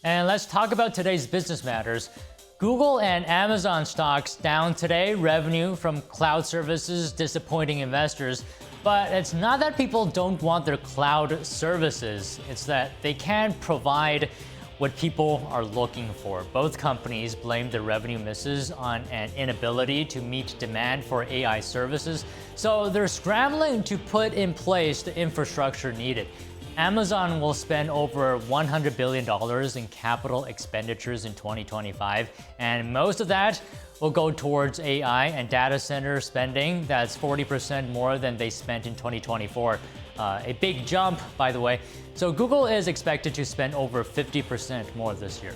And let's talk about today's business matters. Google and Amazon stocks down today, revenue from cloud services disappointing investors. But it's not that people don't want their cloud services, it's that they can't provide what people are looking for. Both companies blame their revenue misses on an inability to meet demand for AI services, so they're scrambling to put in place the infrastructure needed. Amazon will spend over $100 billion in capital expenditures in 2025, and most of that will go towards AI and data center spending. That's 40% more than they spent in 2024. A big jump, by the way. So Google is expected to spend over 50% more this year.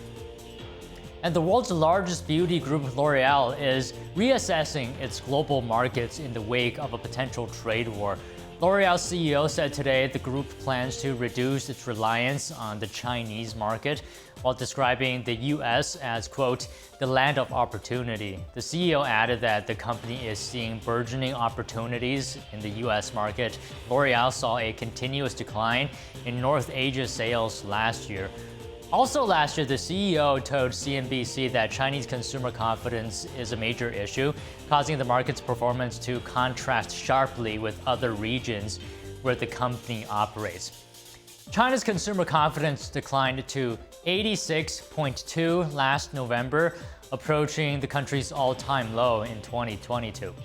And the world's largest beauty group, L'Oreal, is reassessing its global markets in the wake of a potential trade war. L'Oreal's CEO said today the group plans to reduce its reliance on the Chinese market while describing the U.S. as, quote, the land of opportunity. The CEO added that the company is seeing burgeoning opportunities in the U.S. market. L'Oreal saw a continuous decline in North Asia sales last year. Also last year, the CEO told CNBC that Chinese consumer confidence is a major issue, causing the market's performance to contrast sharply with other regions where the company operates. China's consumer confidence declined to 86.2 last November, approaching the country's all-time low in 2022.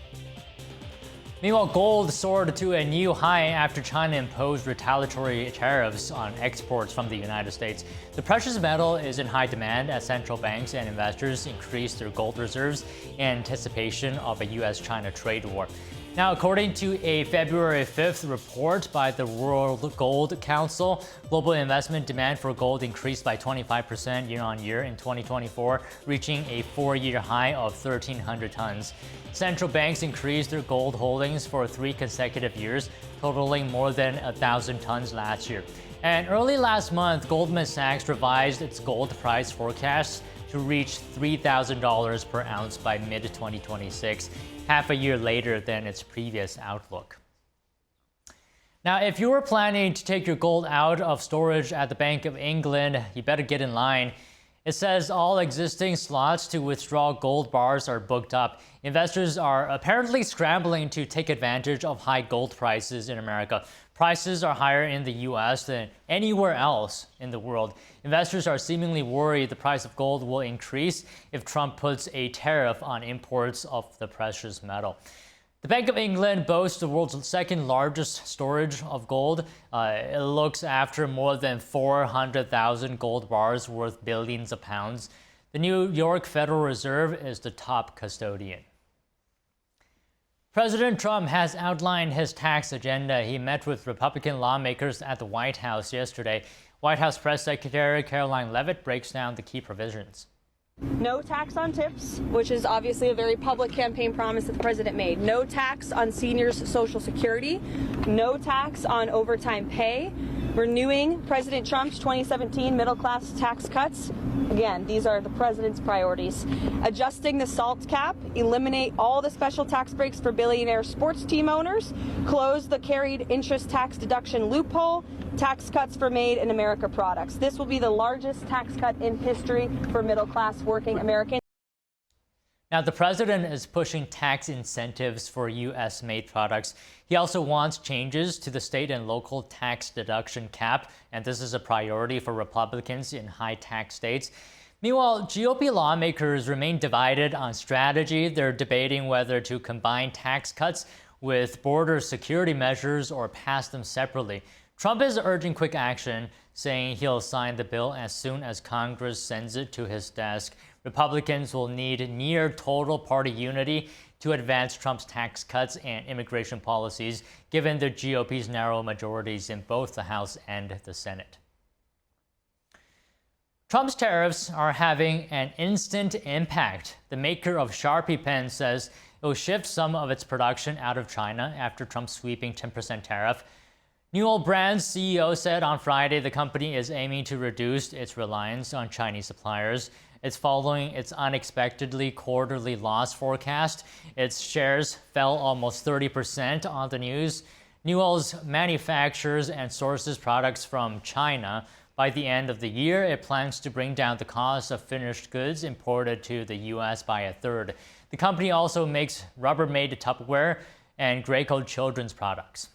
Meanwhile, gold soared to a new high after China imposed retaliatory tariffs on exports from the United States. The precious metal is in high demand as central banks and investors increase their gold reserves in anticipation of a U.S.-China trade war. Now, according to a February 5th report by the World Gold Council, global investment demand for gold increased by 25% year-on-year in 2024, reaching a four-year high of 1,300 tons. Central banks increased their gold holdings for 3 consecutive years, totaling more than 1,000 tons last year. And early last month, Goldman Sachs revised its gold price forecast to reach $3,000 per ounce by mid-2026, half a year later than its previous outlook. Now, if you were planning to take your gold out of storage at the Bank of England, you better get in line. It says all existing slots to withdraw gold bars are booked up. Investors are apparently scrambling to take advantage of high gold prices in America. Prices are higher in the U.S. than anywhere else in the world. Investors are seemingly worried the price of gold will increase if Trump puts a tariff on imports of the precious metal. The Bank of England boasts the world's second largest storage of gold. It looks after more than 400,000 gold bars worth billions of pounds. The New York Federal Reserve is the top custodian. President Trump has outlined his tax agenda. He met with Republican lawmakers at the White House yesterday. White House Press Secretary Caroline Leavitt breaks down the key provisions. No tax on tips, which is obviously a very public campaign promise that the president made. No tax on seniors' Social Security. No tax on overtime pay. Renewing President Trump's 2017 middle-class tax cuts. Again, these are the president's priorities. Adjusting the SALT cap, eliminate all the special tax breaks for billionaire sports team owners, close the carried interest tax deduction loophole, tax cuts for Made in America products. This will be the largest tax cut in history for middle-class working Americans. Now, the president is pushing tax incentives for U.S.-made products. He also wants changes to the state and local tax deduction cap, and this is a priority for Republicans in high-tax states. Meanwhile, GOP lawmakers remain divided on strategy. They're debating whether to combine tax cuts with border security measures or pass them separately. Trump is urging quick action, saying he'll sign the bill as soon as Congress sends it to his desk. Republicans will need near total party unity to advance Trump's tax cuts and immigration policies, given the GOP's narrow majorities in both the House and the Senate. Trump's tariffs are having an instant impact. The maker of Sharpie pens says it will shift some of its production out of China after Trump's sweeping 10% tariff. Newell Brand's CEO said on Friday the company is aiming to reduce its reliance on Chinese suppliers. It's following its unexpectedly quarterly loss forecast. Its shares fell almost 30% on the news. Newell's manufactures and sources products from China, By the end of the year, it plans to bring down the cost of finished goods imported to the U.S. by a third. The company also makes Rubbermaid Tupperware and Graco children's products.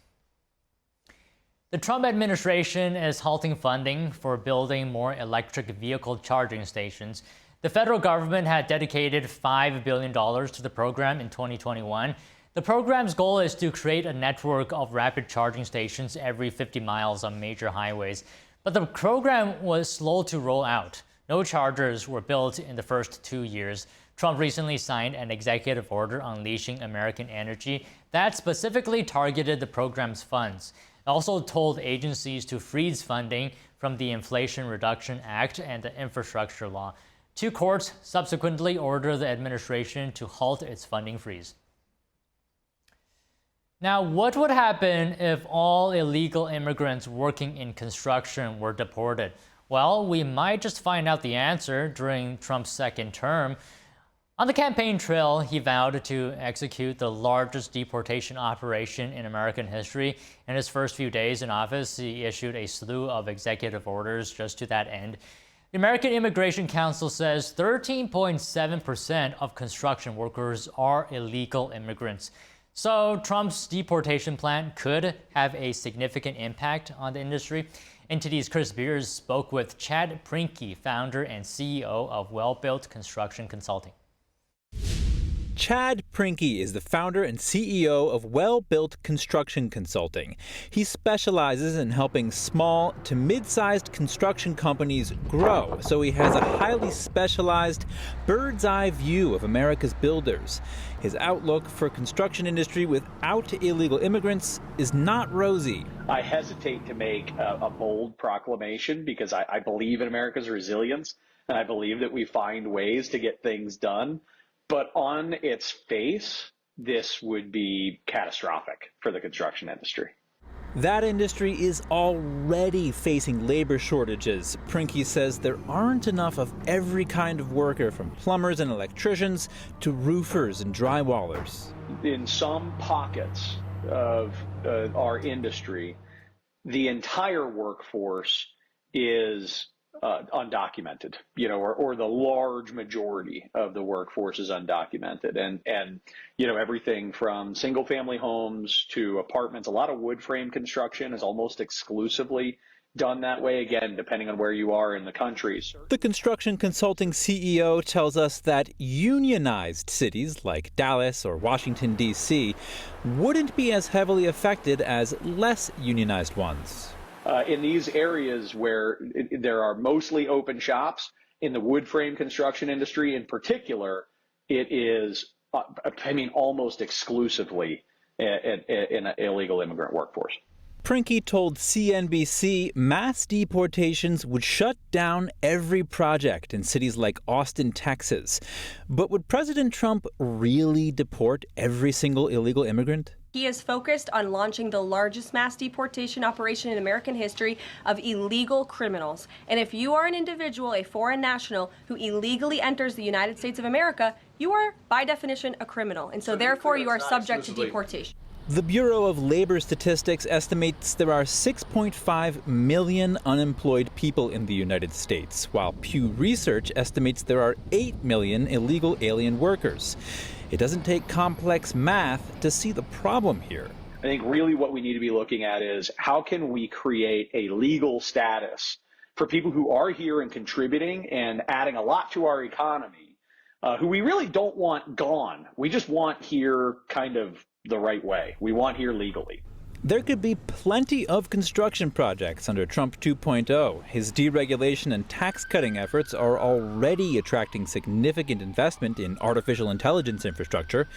The Trump administration is halting funding for building more electric vehicle charging stations. The federal government had dedicated $5 billion to the program in 2021. The program's goal is to create a network of rapid charging stations every 50 miles on major highways. But the program was slow to roll out. No chargers were built in the first 2 years. Trump recently signed an executive order unleashing American energy that specifically targeted the program's funds. It also told agencies to freeze funding from the Inflation Reduction Act and the Infrastructure Law. 2 courts subsequently ordered the administration to halt its funding freeze. Now, what would happen if all illegal immigrants working in construction were deported? Well, we might just find out the answer during Trump's second term. On the campaign trail, he vowed to execute the largest deportation operation in American history. In his first few days in office, he issued a slew of executive orders just to that end. The American Immigration Council says 13.7% of construction workers are illegal immigrants. So Trump's deportation plan could have a significant impact on the industry. NTD's Chris Beers spoke with Chad Prinke, founder and CEO of Well-Built Construction Consulting. Chad Prinke is the founder and CEO of Well-Built Construction Consulting. He specializes in helping small to mid-sized construction companies grow, so he has a highly specialized bird's-eye view of America's builders. His outlook for construction industry without illegal immigrants is not rosy. I hesitate to make a bold proclamation because I believe in America's resilience, and I believe that we find ways to get things done. But on its face, this would be catastrophic for the construction industry. That industry is already facing labor shortages. Prinke says there aren't enough of every kind of worker, from plumbers and electricians to roofers and drywallers. In some pockets of our industry, the entire workforce is undocumented, or the large majority of the workforce is undocumented. And everything from single family homes to apartments, a lot of wood frame construction is almost exclusively done that way, again, depending on where you are in the country. The construction consulting CEO tells us that unionized cities like Dallas or Washington, D.C. wouldn't be as heavily affected as less unionized ones. In these areas where there are mostly open shops, in the wood frame construction industry in particular, it is, almost exclusively an illegal immigrant workforce. Prinke told CNBC mass deportations would shut down every project in cities like Austin, Texas. But would President Trump really deport every single illegal immigrant? He is focused on launching the largest mass deportation operation in American history of illegal criminals. And if you are an individual, a foreign national, who illegally enters the United States of America, you are, by definition, a criminal. And so therefore, you are subject to deportation. The Bureau of Labor Statistics estimates there are 6.5 million unemployed people in the United States, while Pew Research estimates there are 8 million illegal alien workers. It doesn't take complex math to see the problem here. I think really what we need to be looking at is how can we create a legal status for people who are here and contributing and adding a lot to our economy, who we really don't want gone. We just want here kind of the right way. We want here legally. There could be plenty of construction projects under Trump 2.0. His deregulation and tax-cutting efforts are already attracting significant investment in artificial intelligence infrastructure.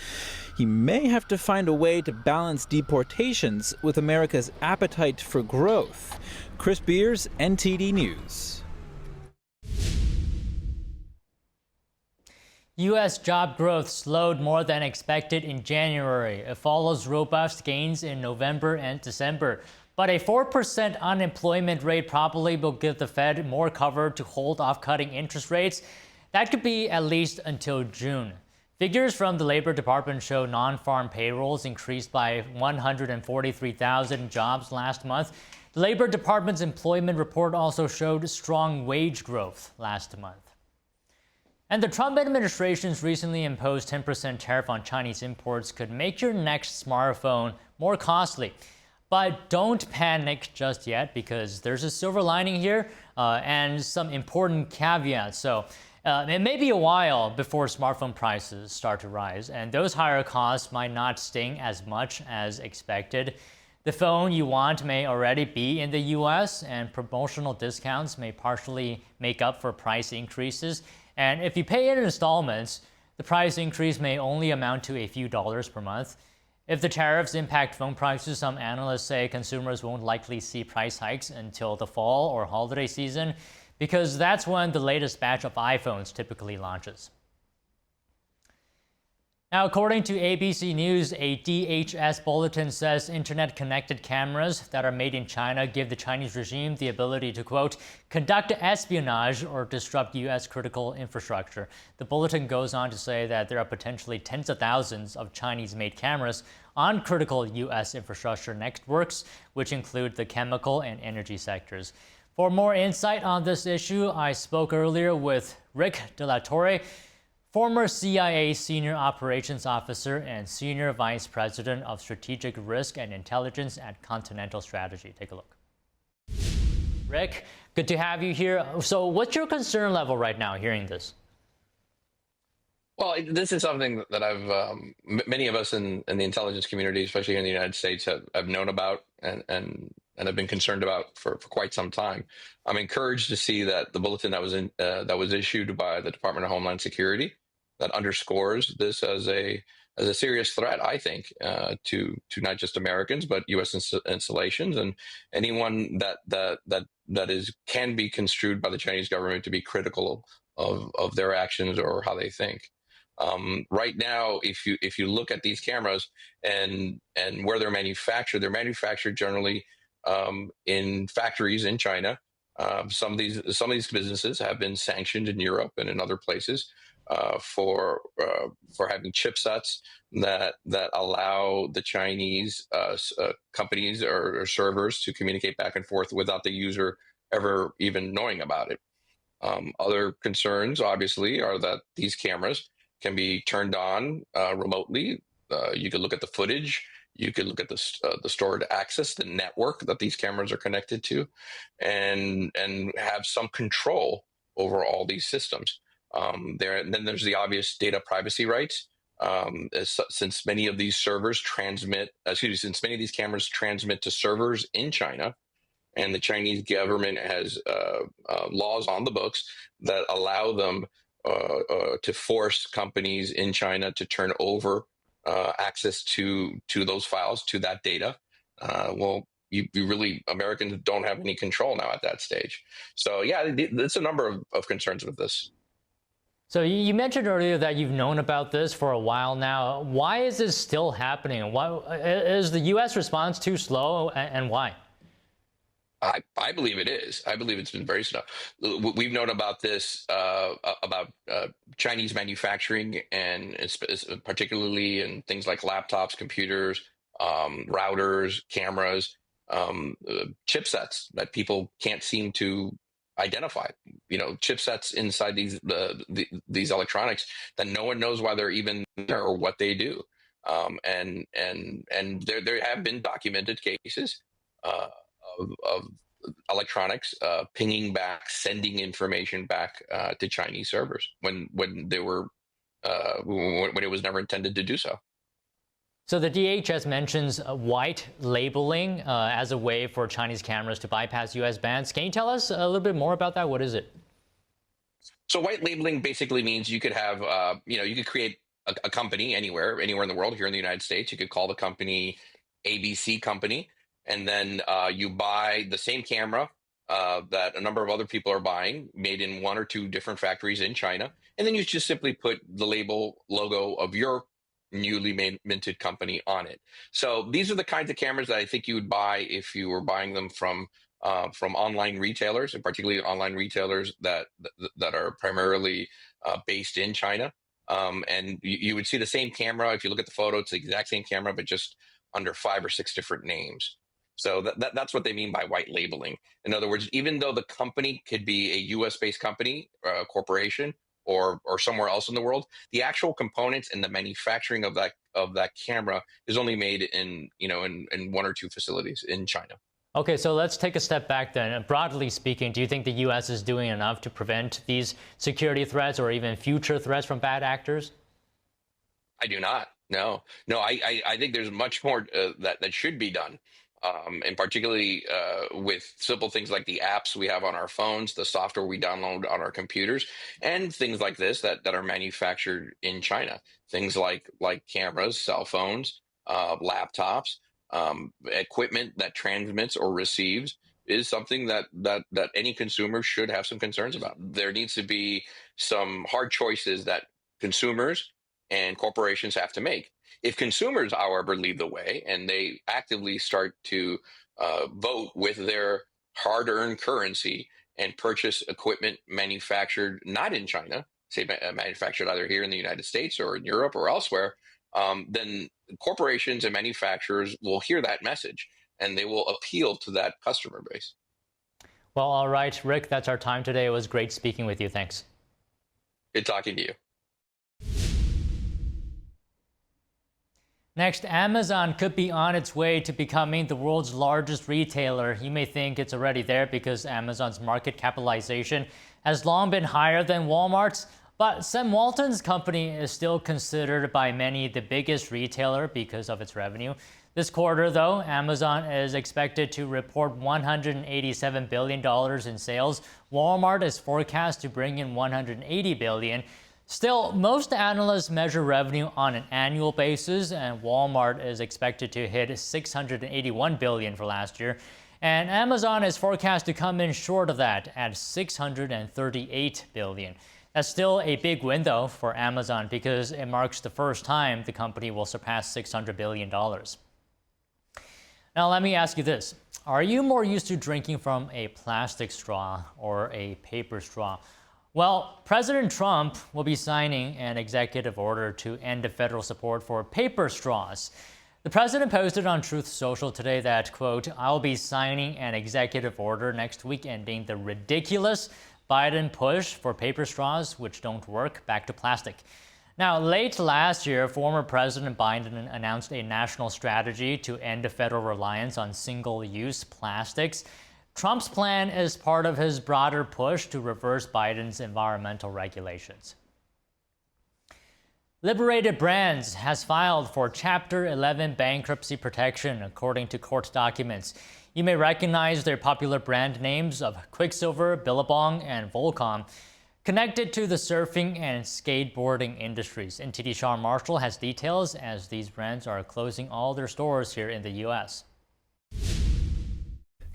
He may have to find a way to balance deportations with America's appetite for growth. Chris Beers, NTD News. U.S. job growth slowed more than expected in January. It follows robust gains in November and December. But a 4% unemployment rate probably will give the Fed more cover to hold off cutting interest rates. That could be at least until June. Figures from the Labor Department show non-farm payrolls increased by 143,000 jobs last month. The Labor Department's employment report also showed strong wage growth last month. And the Trump administration's recently imposed 10% tariff on Chinese imports could make your next smartphone more costly. But don't panic just yet, because there's a silver lining here and some important caveats. So it may be a while before smartphone prices start to rise, and those higher costs might not sting as much as expected. The phone you want may already be in the US, and promotional discounts may partially make up for price increases. And if you pay in installments, the price increase may only amount to a few dollars per month. If the tariffs impact phone prices, some analysts say consumers won't likely see price hikes until the fall or holiday season, because that's when the latest batch of iPhones typically launches. Now, according to ABC News, a DHS bulletin says internet-connected cameras that are made in China give the Chinese regime the ability to, quote, conduct espionage or disrupt U.S. critical infrastructure. The bulletin goes on to say that there are potentially tens of thousands of Chinese-made cameras on critical U.S. infrastructure networks, which include the chemical and energy sectors. For more insight on this issue, I spoke earlier with Rick De La Torre, former CIA Senior Operations Officer and Senior Vice President of Strategic Risk and Intelligence at Continental Strategy. Take a look. Rick, good to have you here. So what's your concern level right now hearing this? Well, this is something that many of us in the intelligence community, especially here in the United States, have known about and have been concerned about for quite some time. I'm encouraged to see that the bulletin that was issued by the Department of Homeland Security that underscores this as a serious threat, I think, to not just Americans but U.S. installations and anyone that can be construed by the Chinese government to be critical of their actions or how they think. Right now, if you look at these cameras and where they're manufactured generally in factories in China. Some of these businesses have been sanctioned in Europe and in other places for having chipsets that allow the Chinese companies or servers to communicate back and forth without the user ever even knowing about it. Other concerns, obviously, are that these cameras can be turned on remotely. You can look at the footage. You could look at the stored access, the network that these cameras are connected to, and have some control over all these systems. Then there's the obvious data privacy rights. Since many of these since many of these cameras transmit to servers in China, and the Chinese government has laws on the books that allow them to force companies in China to turn over access to those files, to that data. Americans don't have any control now at that stage. So yeah, it's a number of concerns with this. So you mentioned earlier that you've known about this for a while now. Why is this still happening? Why is the U.S. response too slow, and why? I believe it is. I believe it's been very slow. We've known about this, about Chinese manufacturing, and particularly in things like laptops, computers, routers, cameras, chipsets that people can't seem to identify. Chipsets inside these electronics that no one knows why they're even there or what they do. And there have been documented cases of electronics pinging back, sending information back to Chinese servers when it was never intended to do so. So the DHS mentions white labeling as a way for Chinese cameras to bypass U.S. bans. Can you tell us a little bit more about that? What is it? So white labeling basically means you could have, you could create a company anywhere in the world. Here in the United States, you could call the company ABC Company, and then you buy the same camera that a number of other people are buying, made in one or two different factories in China, and then you just simply put the logo of your newly minted company on it. So these are the kinds of cameras that I think you would buy if you were buying them from online retailers, and particularly online retailers that are primarily based in China. And you would see the same camera. If you look at the photo, it's the exact same camera, but just under 5 or 6 different names. So that's what they mean by white labeling. In other words, even though the company could be a U.S. based company, corporation, or somewhere else in the world, the actual components and the manufacturing of that camera is only made in one or two facilities in China. Okay, so let's take a step back then. Broadly speaking, do you think the U.S. is doing enough to prevent these security threats or even future threats from bad actors? I do not. No. I think there's much more that should be done. And particularly with simple things like the apps we have on our phones, the software we download on our computers, and things like this that are manufactured in China. Things like cameras, cell phones, laptops, equipment that transmits or receives is something that any consumer should have some concerns about. There needs to be some hard choices that consumers and corporations have to make. If consumers, however, lead the way and they actively start to vote with their hard-earned currency and purchase equipment manufactured not in China, say manufactured either here in the United States or in Europe or elsewhere, then corporations and manufacturers will hear that message and they will appeal to that customer base. Well, all right, Rick, that's our time today. It was great speaking with you. Thanks. Good talking to you. Next, Amazon could be on its way to becoming the world's largest retailer. You may think it's already there because Amazon's market capitalization has long been higher than Walmart's, but Sam Walton's company is still considered by many the biggest retailer because of its revenue. This quarter, though, Amazon is expected to report $187 billion in sales. Walmart is forecast to bring in $180 billion. Still, most analysts measure revenue on an annual basis, and Walmart is expected to hit $681 billion for last year. And Amazon is forecast to come in short of that at $638 billion. That's still a big win, though, for Amazon because it marks the first time the company will surpass $600 billion. Now, let me ask you this. Are you more used to drinking from a plastic straw or a paper straw? Well, President Trump will be signing an executive order to end the federal support for paper straws. The president posted on Truth Social today that, quote, "I'll be signing an executive order next week ending the ridiculous Biden push for paper straws, which don't work, back to plastic." Now, late last year, former President Biden announced a national strategy to end the federal reliance on single-use plastics. Trump's plan is part of his broader push to reverse Biden's environmental regulations. Liberated Brands has filed for Chapter 11 bankruptcy protection, according to court documents. You may recognize their popular brand names of Quicksilver, Billabong, and Volcom, connected to the surfing and skateboarding industries. NTD Sean Marshall has details as these brands are closing all their stores here in the U.S.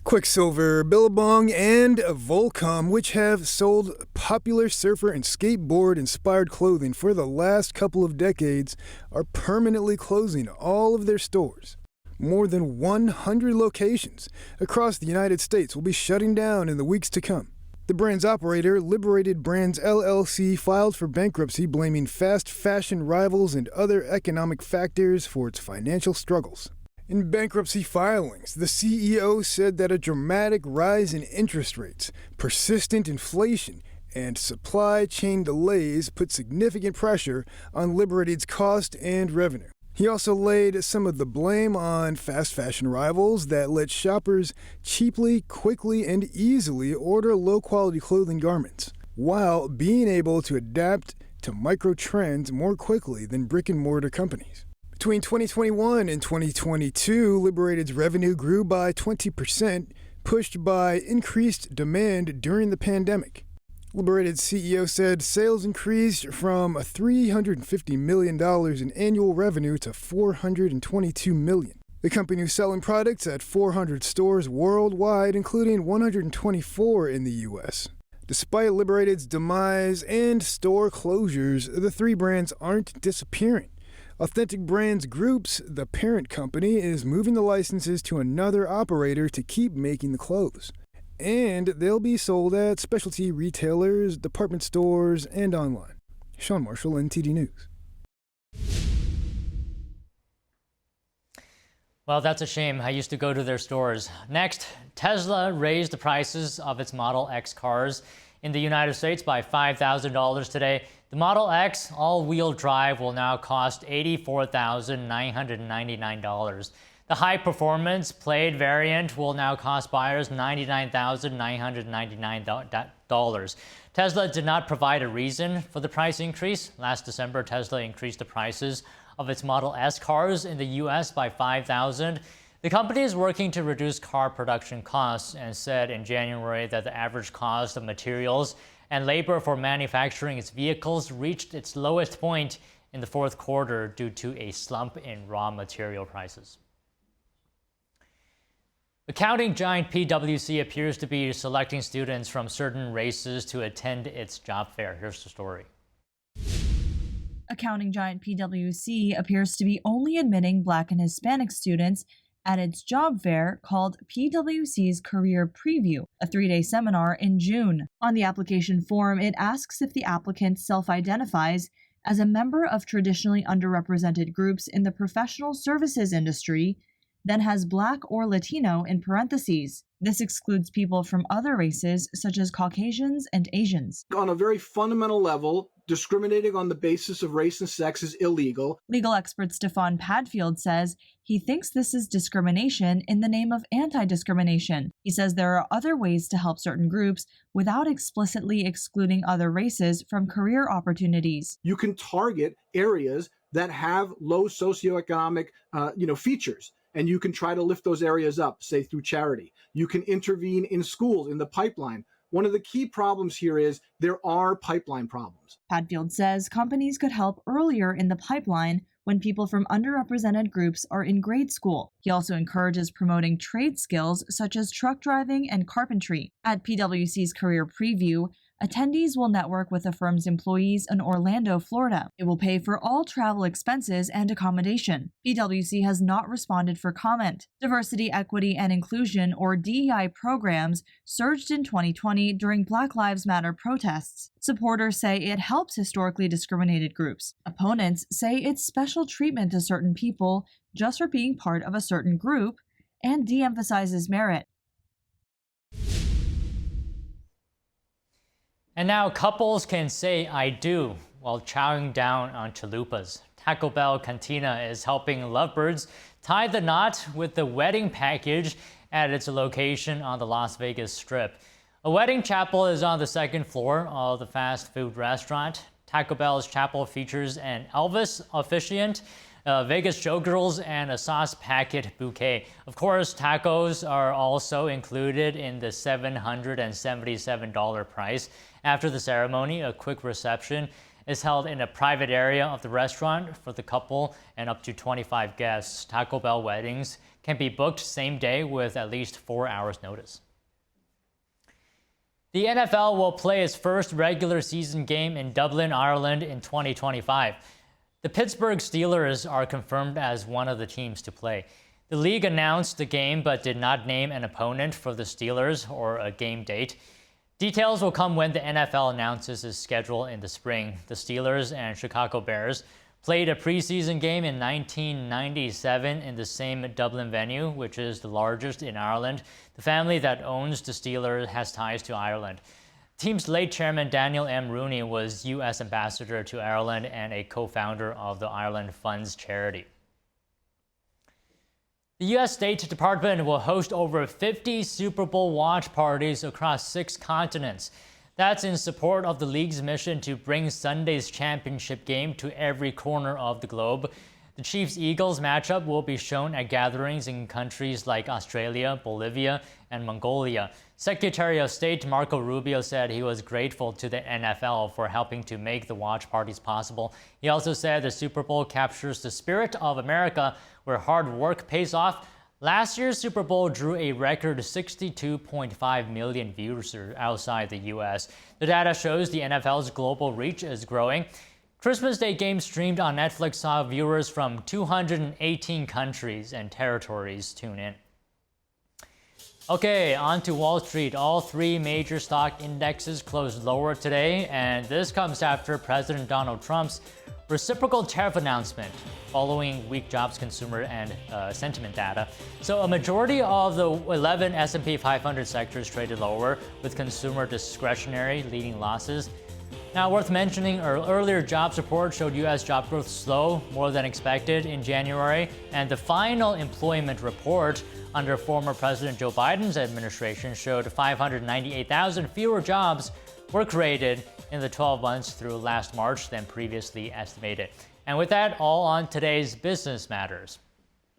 Quicksilver, Billabong, and Volcom, which have sold popular surfer and skateboard-inspired clothing for the last couple of decades, are permanently closing all of their stores. More than 100 locations across the United States will be shutting down in the weeks to come. The brand's operator, Liberated Brands LLC, filed for bankruptcy, blaming fast fashion rivals and other economic factors for its financial struggles. In bankruptcy filings, the CEO said that a dramatic rise in interest rates, persistent inflation, and supply chain delays put significant pressure on Liberated's cost and revenue. He also laid some of the blame on fast fashion rivals that let shoppers cheaply, quickly, and easily order low-quality clothing garments, while being able to adapt to micro-trends more quickly than brick-and-mortar companies. Between 2021 and 2022, Liberated's revenue grew by 20%, pushed by increased demand during the pandemic. Liberated's CEO said sales increased from $350 million in annual revenue to $422 million. The company is selling products at 400 stores worldwide, including 124 in the U.S. Despite Liberated's demise and store closures, the three brands aren't disappearing. Authentic Brands Group's, the parent company, is moving the licenses to another operator to keep making the clothes. And they'll be sold at specialty retailers, department stores, and online. Sean Marshall, NTD News. Well, that's a shame. I used to go to their stores. Next, Tesla raised the prices of its Model X cars in the United States by $5,000 today. The Model X all-wheel drive will now cost $84,999. The high-performance Plaid variant will now cost buyers $99,999. Tesla did not provide a reason for the price increase. Last December, Tesla increased the prices of its Model S cars in the U.S. by $5,000. The company is working to reduce car production costs and said in January that the average cost of materials and labor for manufacturing its vehicles reached its lowest point in the fourth quarter due to a slump in raw material prices. Accounting giant PwC appears to be selecting students from certain races to attend its job fair. Here's the story. Accounting giant PwC appears to be only admitting Black and Hispanic students at its job fair called PwC's Career Preview, a 3-day seminar in June. On the application form, it asks if the applicant self-identifies as a member of traditionally underrepresented groups in the professional services industry, then has Black or Latino in parentheses. This excludes people from other races such as Caucasians and Asians. On a very fundamental level, discriminating on the basis of race and sex is illegal. Legal expert Stefan Padfield says he thinks this is discrimination in the name of anti-discrimination. He says there are other ways to help certain groups without explicitly excluding other races from career opportunities. You can target areas that have low socioeconomic features, and you can try to lift those areas up, say through charity. You can intervene in schools, in the pipeline. One of the key problems here is there are pipeline problems. Padfield says companies could help earlier in the pipeline when people from underrepresented groups are in grade school. He also encourages promoting trade skills such as truck driving and carpentry. At PwC's Career Preview, attendees will network with the firm's employees in Orlando, Florida. It will pay for all travel expenses and accommodation. PwC has not responded for comment. Diversity, equity, and inclusion, or DEI programs, surged in 2020 during Black Lives Matter protests. Supporters say it helps historically discriminated groups. Opponents say it's special treatment to certain people just for being part of a certain group and de-emphasizes merit. And now couples can say I do while chowing down on chalupas. Taco Bell Cantina is helping lovebirds tie the knot with the wedding package at its location on the Las Vegas Strip. A wedding chapel is on the second floor of the fast food restaurant. Taco Bell's chapel features an Elvis officiant, Vegas showgirls, and a sauce packet bouquet. Of course, tacos are also included in the $777 price. After the ceremony, a quick reception is held in a private area of the restaurant for the couple and up to 25 guests. Taco Bell weddings can be booked same day with at least 4 hours notice. The NFL will play its first regular season game in Dublin, Ireland in 2025. The Pittsburgh Steelers are confirmed as one of the teams to play. The league announced the game but did not name an opponent for the Steelers or a game date. Details will come when the NFL announces its schedule in the spring. The Steelers and Chicago Bears played a preseason game in 1997 in the same Dublin venue, which is the largest in Ireland. The family that owns the Steelers has ties to Ireland. The team's late chairman Daniel M. Rooney was U.S. ambassador to Ireland and a co-founder of the Ireland Funds charity. The U.S. State Department will host over 50 Super Bowl watch parties across 6 continents. That's in support of the league's mission to bring Sunday's championship game to every corner of the globe. The Chiefs-Eagles matchup will be shown at gatherings in countries like Australia, Bolivia, and Mongolia. Secretary of State Marco Rubio said he was grateful to the NFL for helping to make the watch parties possible. He also said the Super Bowl captures the spirit of America, where hard work pays off. Last year's Super Bowl drew a record 62.5 million viewers outside the U.S. The data shows the NFL's global reach is growing. Christmas Day games streamed on Netflix saw viewers from 218 countries and territories tune in. Okay, on to Wall Street. All three major stock indexes closed lower today, and this comes after President Donald Trump's reciprocal tariff announcement following weak jobs, consumer, and sentiment data. So a majority of the 11 S&P 500 sectors traded lower, with consumer discretionary leading losses. Now, worth mentioning, earlier jobs report showed U.S. job growth slow more than expected in January, and the final employment report under former President Joe Biden's administration showed 598,000 fewer jobs were created in the 12 months through last March than previously estimated. And with that, all on today's business matters.